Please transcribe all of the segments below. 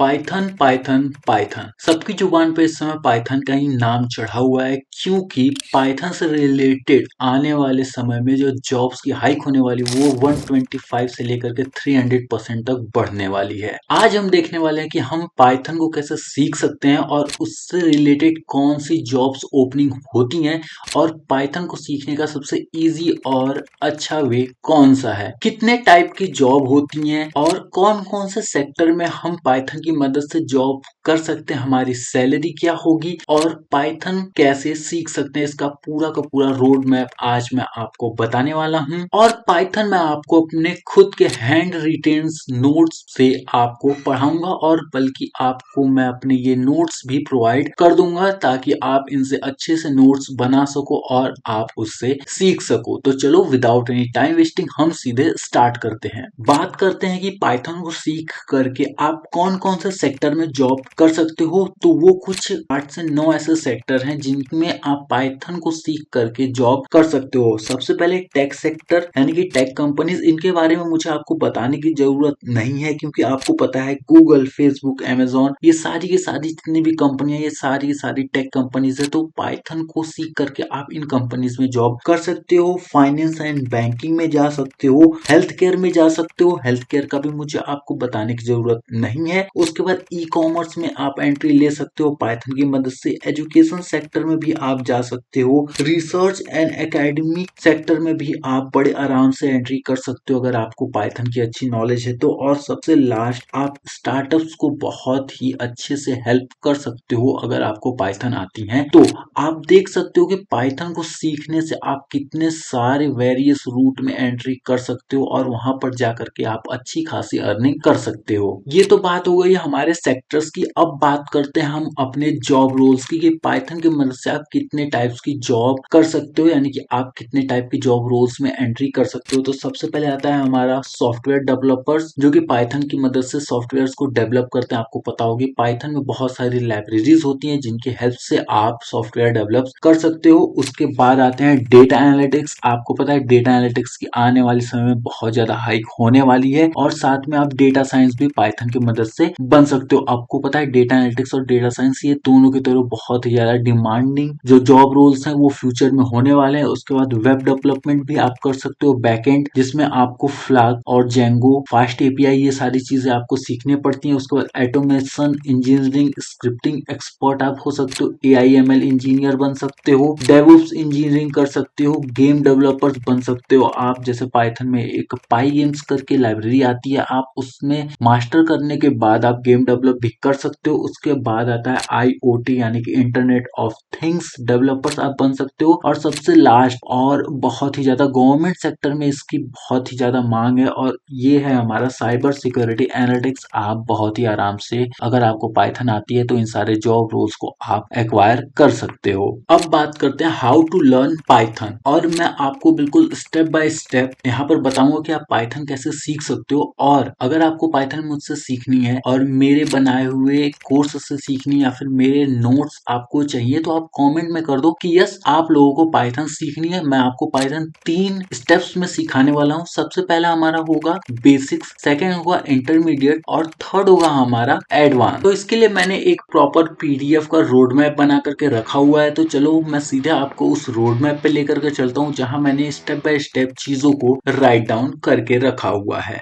Python Python Python सबकी जुबान पे इस समय पाइथन का ही नाम चढ़ा हुआ है, क्योंकि पाइथन से रिलेटेड आने वाले समय में जो जॉब्स की हाइक होने वाली वो 125 से लेकर के 300% तक बढ़ने वाली है। आज हम देखने वाले हैं कि हम पाइथन को कैसे सीख सकते हैं और उससे रिलेटेड कौन सी जॉब्स ओपनिंग होती हैं और पाइथन को सीखने का सबसे इजी और अच्छा वे कौन सा है, कितने टाइप की जॉब होती हैं और कौन कौन से सेक्टर में हम पाइथन की मदद से जॉब कर सकते हैं, हमारी सैलरी क्या होगी और पाइथन कैसे सीख सकते हैं, इसका पूरा का पूरा रोड मैप आज मैं आपको बताने वाला हूं। और पाइथन में आपको अपने खुद के हैंड रिटेन नोट्स से आपको पढ़ाऊंगा और बल्कि आपको मैं अपने ये नोट्स भी प्रोवाइड कर दूंगा ताकि आप इनसे अच्छे से नोट्स बना सको और आप उससे सीख सको। तो चलो विदाउट एनी टाइम वेस्टिंग हम सीधे स्टार्ट करते हैं। बात करते हैं कि पाइथन को सीख करके आप कौन कौन से सेक्टर में जॉब कर सकते हो। तो वो कुछ 8 से 9 ऐसे सेक्टर हैं जिनमें आप पाइथन को सीख करके जॉब कर सकते हो। सबसे पहले टेक सेक्टर यानी कि टेक कंपनीज, इनके बारे में मुझे आपको बताने की जरूरत नहीं है क्योंकि आपको पता है गूगल, फेसबुक, अमेजॉन, ये सारी की सारी जितनी भी कंपनियां, ये सारी की सारी टेक कंपनीज है। तो पाइथन को सीख करके आप इन कंपनीज में जॉब कर सकते हो। फाइनेंस एंड बैंकिंग में जा सकते हो, हेल्थ केयर में जा सकते हो, हेल्थ केयर का भी मुझे आपको बताने की जरूरत नहीं है। उसके बाद ई कॉमर्स में आप एंट्री ले सकते हो पाइथन की मदद से। एजुकेशन सेक्टर में भी आप जा सकते हो। रिसर्च एंड एकेडमिक सेक्टर में भी आप बड़े आराम से एंट्री कर सकते हो अगर आपको पाइथन की अच्छी नॉलेज है तो। और सबसे लास्ट, आप स्टार्टअप्स को बहुत ही अच्छे से हेल्प कर सकते हो अगर आपको पाइथन आती है तो। आप देख सकते हो कि पाइथन को सीखने से आप कितने सारे वेरियस रूट में एंट्री कर सकते हो और वहां पर जाकर के आप अच्छी खासी अर्निंग कर सकते हो। ये तो बात हो गई हमारे सेक्टर्स की। अब बात करते हैं हम अपने जॉब रोल्स की कि पाइथन की मदद से आप कितने टाइप्स की जॉब कर सकते हो, यानी कि आप कितने टाइप की जॉब रोल्स में एंट्री कर सकते हो। तो सबसे पहले आता है हमारा सॉफ्टवेयर डेवलपर्स, जो कि पाइथन की मदद से सॉफ्टवेयर को डेवलप करते हैं। आपको पता होगी पाइथन में बहुत सारी लाइब्रेरीज होती हैं जिनकी हेल्प से आप सॉफ्टवेयर डेवलप कर सकते हो। उसके बाद आते हैं डेटा एनालिटिक्स। आपको पता है डेटा एनालिटिक्स की आने वाले समय में बहुत ज्यादा हाइक होने वाली है और साथ में आप डेटा साइंस भी पाइथन की मदद से बन सकते हो। आपको पता है डेटा एनालिटिक्स और डेटा साइंस ये दोनों की तरह बहुत ही ज्यादा डिमांडिंग जो जॉब रोल्स हैं वो फ्यूचर में होने वाले हैं। उसके बाद वेब डेवलपमेंट भी आप कर सकते हो, बैकएंड, जिसमें आपको फ्लैग और जेंगो, फास्ट एपीआई, ये सारी चीजें आपको सीखनी पड़ती हैं। उसके बाद ऑटोमेशन इंजीनियरिंग, स्क्रिप्टिंग एक्सपर्ट आप हो सकते हो, एआईएमएल इंजीनियर बन सकते हो, डेवऑप्स इंजीनियरिंग कर सकते हो, गेम डेवलपर्स बन सकते हो आप। जैसे पाइथन में एक पाई गेम्स करके लाइब्रेरी आती है, आप उसमें मास्टर करने के बाद आप गेम डेवलप भी कर सकते हो। उसके बाद आता है आईओटी यानी कि इंटरनेट ऑफ थिंग्स डेवलपर्स आप बन सकते हो। और सबसे लास्ट और बहुत ही ज्यादा गवर्नमेंट सेक्टर में इसकी बहुत ही ज्यादा मांग है और ये है हमारा साइबर सिक्योरिटी एनालिटिक्स। आप बहुत ही आराम से, अगर आपको पाइथन आती है तो इन सारे जॉब रोल्स को आप एक्वायर कर सकते हो। अब बात करते हैं हाउ टू लर्न पाइथन, और मैं आपको बिल्कुल स्टेप बाय स्टेप यहाँ पर बताऊंगा कि आप पाइथन कैसे सीख सकते हो। और अगर आपको पाइथन मुझसे सीखनी है और मेरे बनाए हुए कोर्स से सीखनी है या फिर मेरे नोट्स आपको चाहिए तो आप कमेंट में कर दो कि यस आप लोगों को पाइथन सीखनी है। मैं आपको पाइथन 3 स्टेप्स में सिखाने वाला हूँ। सबसे पहला हमारा होगा बेसिक्स, सेकंड होगा इंटरमीडिएट और थर्ड होगा हमारा एडवांस। तो इसके लिए मैंने एक प्रॉपर पीडीएफ का रोड मैप बना करके रखा हुआ है। तो चलो मैं सीधे आपको उस रोड मैप पे लेकर के चलता हूँ जहां मैंने स्टेप बाय स्टेप चीजों को राइट डाउन करके रखा हुआ है।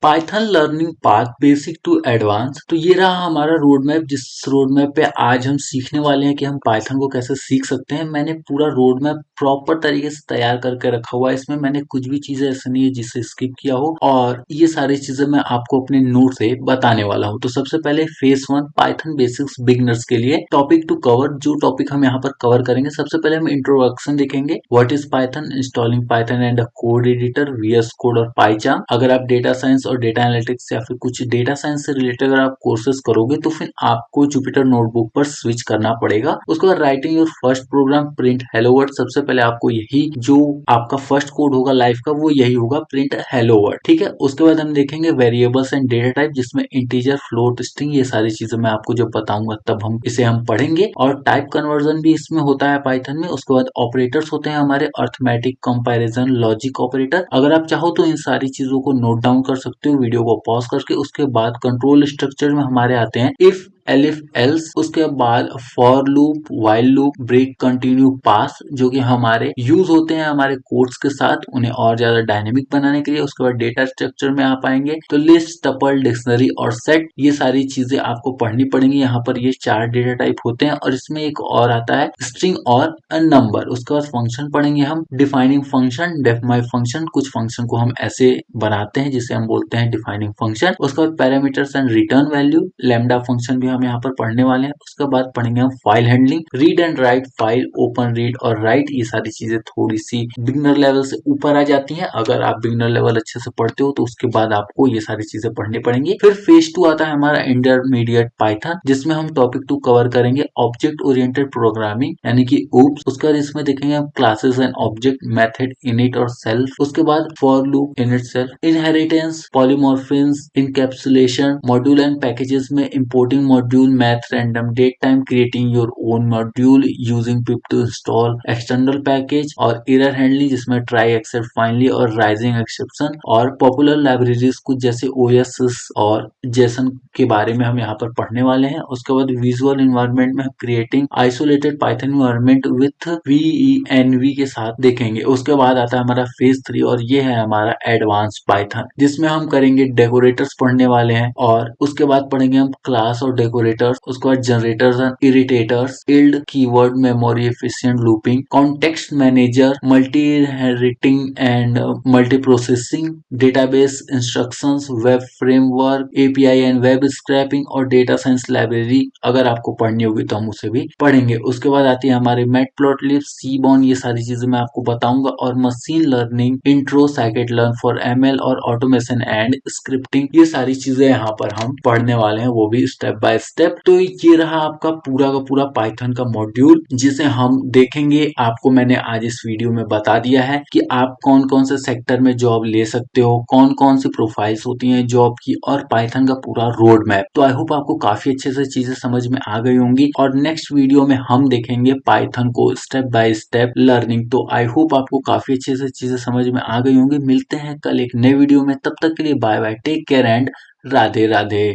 Python learning path basic to advance. तो ये रहा हमारा रोड मैप, जिस रोड मैप पे आज हम सीखने वाले हैं कि हम पाइथन को कैसे सीख सकते हैं। मैंने पूरा रोड मैप प्रॉपर तरीके से तैयार करके रखा हुआ है। इसमें मैंने कुछ भी चीजें ऐसे नहीं है जिसे स्किप किया हो और ये सारी चीजें मैं आपको अपने नोट से बताने वाला हूँ। तो सबसे पहले फेज 1 पाइथन बेसिक्स बिगिनर्स के लिए टॉपिक टू कवर, जो टॉपिक हम यहाँ पर कवर करेंगे। सबसे पहले हम इंट्रोडक्शन देखेंगे, what is Python, installing Python and code editor, VS code और पाइचार्म। अगर आप डेटा साइंस और डेटा एनालिटिक्स या फिर कुछ डेटा साइंस से रिलेटेड अगर आप कोर्सेज करोगे तो फिर आपको जुपिटर नोटबुक पर स्विच करना पड़ेगा। उसके बाद writing your first program, print hello world. सबसे पहले आपको यही जो आपका फर्स्ट कोड होगा लाइफ का वो यही होगा, प्रिंट हेलो वर्ड, ठीक है। उसके बाद हम देखेंगे वेरिएबल्स एंड डेटा टाइप, जिसमें इंटीजर, फ्लोट, स्ट्रिंग, ये सारी चीजें मैं आपको जब बताऊंगा तब हम इसे पढ़ेंगे। और टाइप कन्वर्जन भी इसमें होता है पाइथन में। उसके बाद ऑपरेटर्स होते हैं हमारे, अर्थमेटिक, कंपैरिजन, लॉजिक ऑपरेटर। अगर आप चाहो तो इन सारी चीजों को नोट डाउन कर सकते सकते हो वीडियो को पॉज करके। उसके बाद कंट्रोल स्ट्रक्चर में हमारे आते हैं इफ, एलिफ, एल्स, उसके बाद for loop, while loop, break, continue, pass, जो कि हमारे यूज होते हैं हमारे कोड्स के साथ उन्हें और ज्यादा डायनेमिक बनाने के लिए। उसके बाद डेटा स्ट्रक्चर में आप आएंगे तो लिस्ट, टपल, डिक्शनरी और सेट, ये सारी चीजें आपको पढ़नी पड़ेंगी। यहाँ पर ये 4 डेटा टाइप होते हैं और इसमें एक और आता है स्ट्रिंग और नंबर। उसके बाद फंक्शन पढ़ेंगे हम, defining function, def my function, कुछ फंक्शन को हम ऐसे बनाते हैं जिसे हम बोलते हैं डिफाइनिंग फंक्शन। उसके बाद parameters and return value, lambda function भी हम यहाँ पर पढ़ने वाले हैं। उसके बाद पढ़ेंगे हम file handling, read and write file, open, read और राइट। ये सारी चीजें थोड़ी सी बिगनर लेवल से ऊपर आ जाती हैं। अगर आप बिगनर लेवल अच्छे से पढ़ते हो तो उसके बाद आपको ये सारी चीजें पढ़नी पड़ेंगी। फिर फेज 2 आता है हमारा इंटरमीडिएट पाइथन, जिसमें हम टॉपिक 2 कवर करेंगे ऑब्जेक्ट ओरिएंटेड प्रोग्रामिंग यानी कि ओप्स। उसके बाद इसमें देखेंगे हम classes and object, method, init और सेल्फ। उसके बाद for loop, init, self, inheritance, polymorphism, encapsulation, module and packages में importing module, math, random, date time, creating your own module, using pip to install external package और error handling जिसमें try, except, finally और raising exception और popular libraries कुछ जैसे OSS और Jason के बारे में हम यहाँ पर पढ़ने वाले हैं। उसके बाद विजुअल इन्वायरमेंट में creating isolated Python environment with venv के साथ देखेंगे। उसके बाद आता है हमारा फेज 3 और ये है हमारा एडवांस पाइथन, जिसमें हम करेंगे डेकोरेटर्स पढ़ने वाले हैं और उसके बाद पढ़ेंगे हम क्लास और डेकोरेटर्स। उसके बाद generators and iterators, yield, keyword, memory efficient looping, context manager, multi inheriting and multi processing, database instructions, web framework, API and web scraping और डेटा साइंस लाइब्रेरी। अगर आपको पढ़नी होगी तो हम उसे भी पढ़ेंगे। उसके बाद आती है हमारे मैटप्लॉटलिब, सीबॉर्न, ये सारी चीजें मैं आपको बताऊंगा और machine learning intro, scikit learn for ML और ऑटोमेशन एंड स्क्रिप्टिंग, ये सारी चीजें यहाँ पर हम पढ़ने वाले हैं, वो भी स्टेप बाय स्टेप। तो ये रहा आपका पूरा का पूरा पाइथन का मॉड्यूल जिसे हम देखेंगे। आपको मैंने आज इस वीडियो में बता दिया है कि आप कौन कौन से सेक्टर में जॉब ले सकते हो, कौन कौन सी प्रोफाइल्स होती हैं जॉब की और पाइथन का पूरा रोड मैप। तो आई होप आपको काफी अच्छे से चीजें समझ में आ गई होंगी और नेक्स्ट वीडियो में हम देखेंगे पाइथन को स्टेप बाय स्टेप लर्निंग। तो आई होप आपको काफी अच्छे से चीजें समझ में आ गई होंगी। मिलते हैं कल एक नए वीडियो में, तब तक के लिए bye bye, take care and Radhe Radhe.